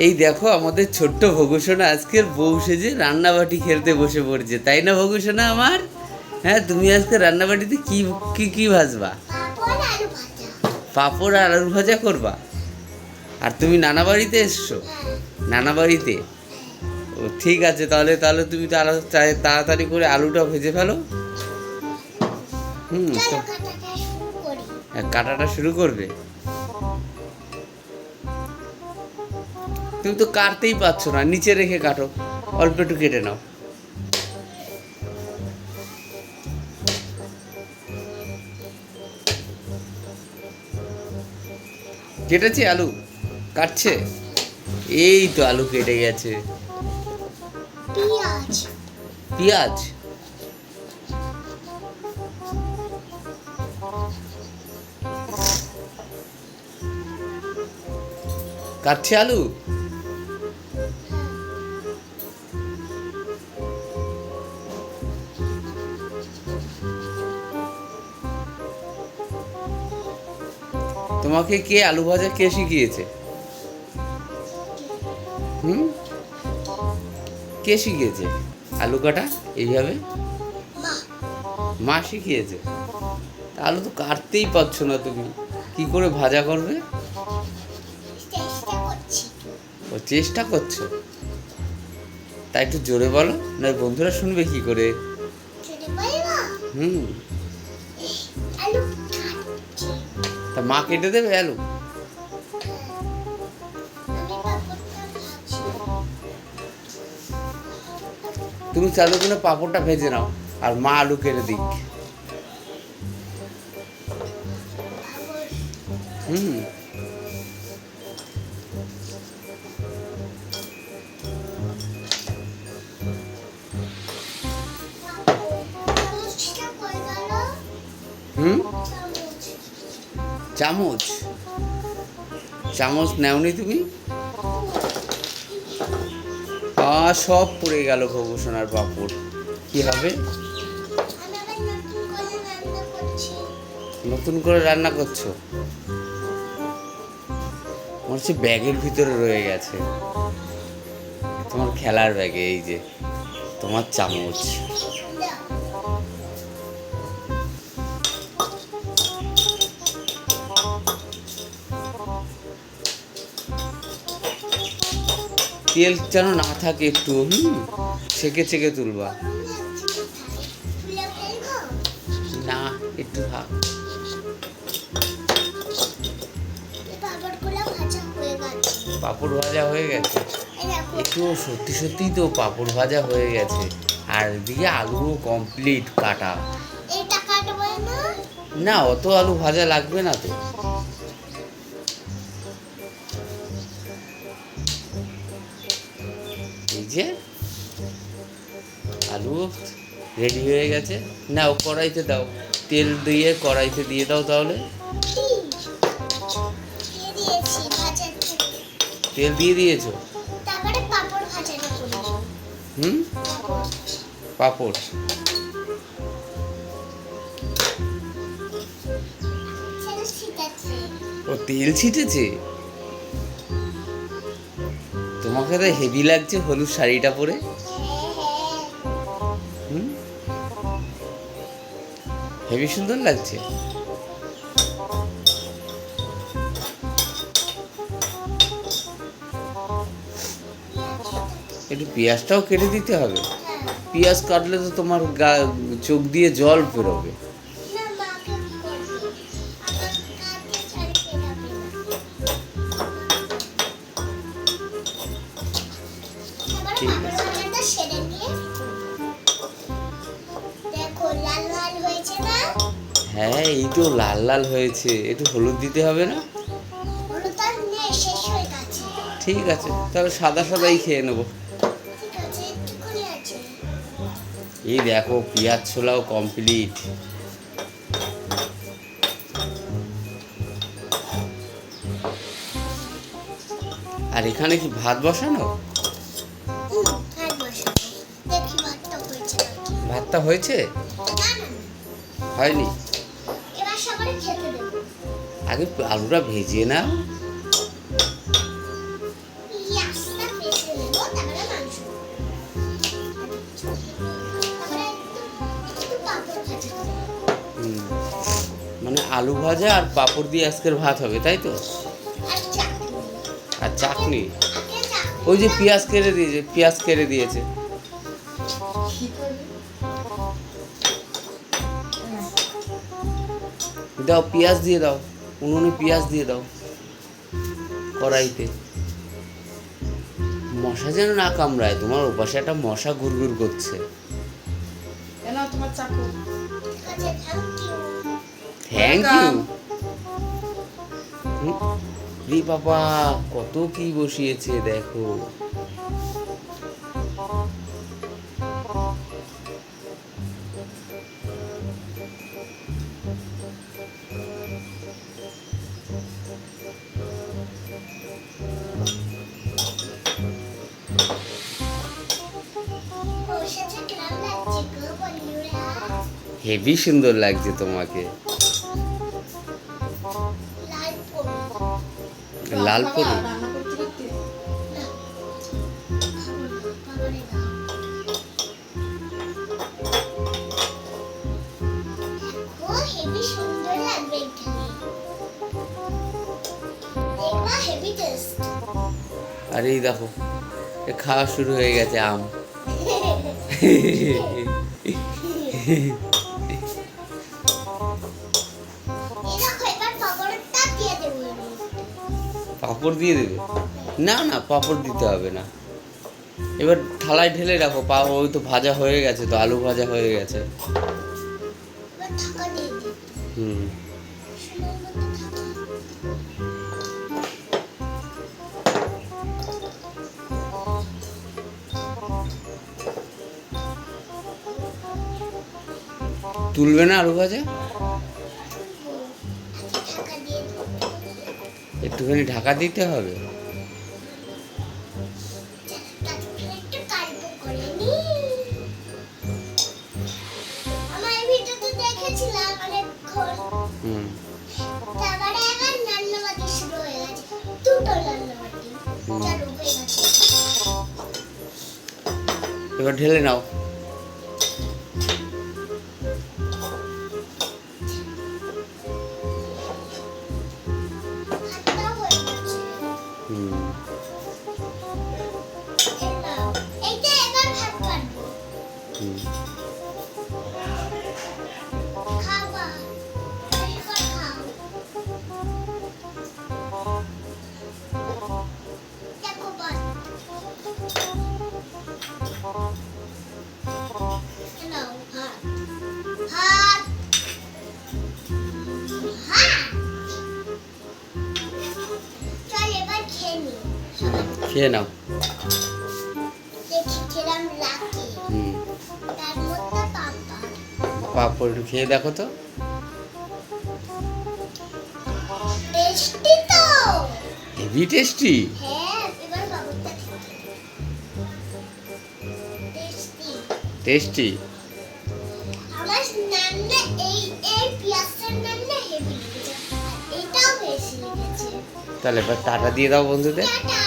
এই দেখো আমাদের ছোট্ট ভগুসোনা আজকের বউ সেজে রান্নাবাটি খেলতে বসে পড়ছে, তাই না ভগুসোনা আমার? হ্যাঁ, তুমি আজকে রান্নাবাটিতে কি কি কি ভাজবা? পাঁপড় আর আলু ভাজা করবা। আর তুমি নানা বাড়িতে এসছো? নানা বাড়িতে? ও ঠিক আছে, তাহলে তাহলে তুমি তাড়াতাড়ি করে আলুটা ভেজে ফেলো। তো কাটাটা শুরু করবে? তুমি তো কাটতেই পারছো না, নিচে রেখে কাটো, অল্প একটু কেটে নাও। কেটেছে আলু? কাটছে? এই তো আলু কেটে গেছে। পেঁয়াজ কাটছে আলু? তোমাকে কে আলু ভাজা কে শিখিয়েছে? কে শিখিয়েছে আলু কাটা এইভাবে? মা শিখিয়েছে। আলু তো কাটতেই পারছো না, তুমি কি করে ভাজা করবে? ও চেষ্টা করছো? তাই একটু জোরে বলো, না বন্ধুরা শুনবে কি করে? তা মা কেটে দেবে আলু? তুমি চালু করে পাঁপড়টা ভেজে নাও, আর মা আলু কেটে দিক। চামচ? চামচ নেওনি তুমি? সব পড়ে গেল ভবসোনার পাঁপড়, কি হবে? নতুন করে রান্না করছো? মনে হচ্ছে ব্যাগের ভিতরে রয়ে গেছে, তোমার খেলার ব্যাগে। এই যে তোমার চামচ। তেল যেন না থাকে একটু, ছেঁকে ছেঁকে তুলবা। না, একটু থাক। পাঁপড় ভাজা হয়ে গেছে? একটু সত্যি সত্যিই তো পাঁপড় ভাজা হয়ে গেছে, আর এদিকে আলুও কমপ্লিট কাটা। না, অত আলু ভাজা লাগবে না তো। এই যে আলু রেডি হয়ে গেছে, নাও কড়াইতে দাও, তেল দিয়ে কড়াইতে দিয়ে দাও। তাহলে তেল দিয়ে দিয়েছো? পাঁপড় ও তেল ছিটেছে? তোমাকে তো হেভি লাগছে হলুদ শাড়িটা পরে। হেভি সুন্দর লাগছে। একটু পেঁয়াজটাও কেটে দিতে হবে। পেঁয়াজ কাটলে তো তোমার চোখ দিয়ে জল বেরোবে। হ্যাঁ, এই তো লাল লাল হয়েছে, একটু হলুদ দিতে হবে না? ঠিক আছে, তাহলে সাদা সাদাই খেয়ে নেবো। এই দেখো পেঁয়াজ ছোলাও কমপ্লিট। আর এখানে কি ভাত বসানো? ভাতটা হয়েছে? হয়নি? আগে আলুটা ভেজে নাও। আলু ভাজা আর পাঁপড় দিয়ে আজকের ভাত হবে, তাই তো? আর চাটনি। আর চাটনি? আগে চাটনি ওই যে পেঁয়াজ কেটে দিয়েছে, পেঁয়াজ কেটে দিয়েছে। দাও, পেঁয়াজ দিয়ে দাও, উনুনে পেঁয়াজ দিয়ে দাও কড়াইতে। মশা যেন না কামড়ায়, তোমার ওপাশে একটা মশা গুড়গুড় করছে। কেন তোমার চাকু? ঠিক আছে, thank thank you. You. Welcome. রে বাবা, কত কি বসিয়েছে দেখো। বসেছে কেমন লাগছে গো বন্ধুরা? হেভি সুন্দর লাগছে তোমাকে। লাল পরি। লাল পরি? রান্না করতে করতে না, খাবো না, বাবারে দাও। দেখো, হেবি সুন্দর লাগবে এখানে। দেখবা হেভি টেস্ট। আর এই দেখো, এ খাওয়া শুরু হয়ে গেছে আম। এবার পাপড়টা দিয়ে দেবো এর মধ্যে। পাঁপড় দিয়ে দেবে? না না, পাঁপড় দিতে হবে না। এবার থালায় ঢেলে রাখো। ওই তো ভাজা হয়ে গেছে, তো আলু ভাজা হয়ে গেছে। এবার ঢাকা দিয়ে দিই। হুম। শুনুন মতো ঢাকা। তুলবে না আলু ভাজা? ঢাকা দিয়ে দিই। একটুখানি ঢাকা দিতে হবে। তারপরে একটু কালবো করে নিই। আমার এই ভিডিওতে দেখেছিলাম অনেকক্ষণ। হুম। তারপরে এবার রান্নাবাড়ি শুরু হয়ে গেছে। দুটো রান্নাবাড়ি। চালু হয়ে গেছে। এবার ঢেলে নাও। ভাতটাও হয়ে গেছে। হুম। এই নাও। এইটা এবার ভাত কাটবো। হুম। খাবা। এবার খাও। দেখো ভাত। এই নাও ভাত। ভাত। ভাত। চল এবার খেয়ে নি। খেয়ে নাও। দেখি কিরম লাগে। হুম। তার মধ্যে পাপড়। পাঁপড় একটু খেয়ে দেখো তো। টেস্টি তো। Heavy tasty. হ্যাঁ, এবার বাবুটা টেস্টি। টেস্টি। আমার নান্না এই পেঁয়াজটার নান্না হেভি লেগেছে। আর এটাও বেশি লেগেছে। তাহলে এবার টাটা দিয়ে দাও বন্ধুদের। টাটা।